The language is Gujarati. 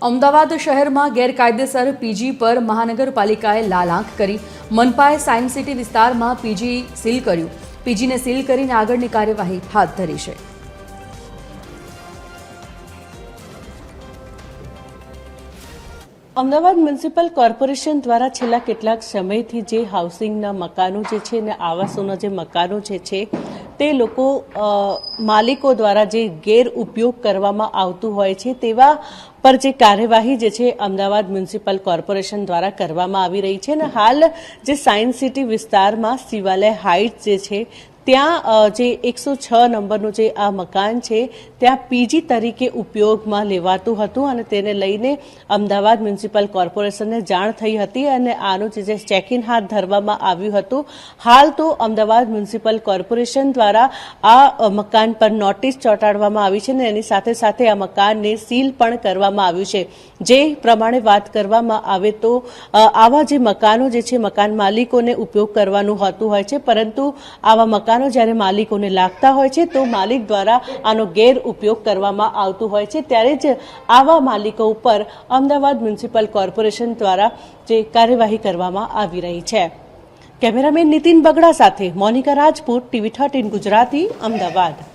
અમદાવાદ શહેરમાં ગેરકાયદેસર પીજી પર મહાનગરપાલિકાએ લાલ આંખ કરી. મનપાએ સાયન્સ સિટી વિસ્તારમાં પીજી સીલ કર્યું. પીજીને સીલ કરીને આગળની કાર્યવાહી હાથ ધરી છે. અમદાવાદ મ્યુનિસિપલ કોર્પોરેશન દ્વારા છેલ્લા કેટલાક સમયથી જે હાઉસિંગના મકાનો જે છે ને આવાસોના જે મકાનો જે છે તે લોકો માલિકો દ્વારા જે ગેરઉપયોગ કરવામાં આવતું હોય છે તેવા પર જે કાર્યવાહી જે છે અમદાવાદ મ્યુનિસિપલ કોર્પોરેશન દ્વારા કરવામાં આવી રહી છે અને હાલ જે સાયન્સ સિટી વિસ્તારમાં શિવાલય હાઇટ્સ જે છે ત્યાં જે 106 નંબરનું જે આ મકાન છે ત્યાં પીજી તરીકે ઉપયોગમાં લેવાતું હતું અને તેને લઈને અમદાવાદ મ્યુનિસિપલ કોર્પોરેશનને જાણ થઈ હતી અને આનું જે ચેકિન હાથ ધરવામાં આવ્યું હતું. હાલ તો અમદાવાદ મ્યુનિસિપલ કોર્પોરેશન દ્વારા આ મકાન પર નોટિસ ચોંટાડવામાં આવી છે અને એની સાથે સાથે આ મકાનને સીલ પણ કરવામાં આવ્યું છે. જે પ્રમાણે વાત કરવામાં આવે તો આવા જે મકાનો જે છે મકાન માલિકોને ઉપયોગ કરવાનું હોતું હોય છે, પરંતુ આવા મકાનો જ્યારે માલિકોને લાગતા હોય છે તો માલિક દ્વારા આનો ગેરઉપયોગ કરવામાં આવતું હોય છે. ત્યારે જ આવા માલિકો ઉપર અમદાવાદ મ્યુનિસિપલ કોર્પોરેશન દ્વારા જે કાર્યવાહી કરવામાં આવી રહી છે. કેમેરામેન નીતિન બગડા સાથે મોનિકા રાજપૂત, TV13 ગુજરાતી, અમદાવાદ.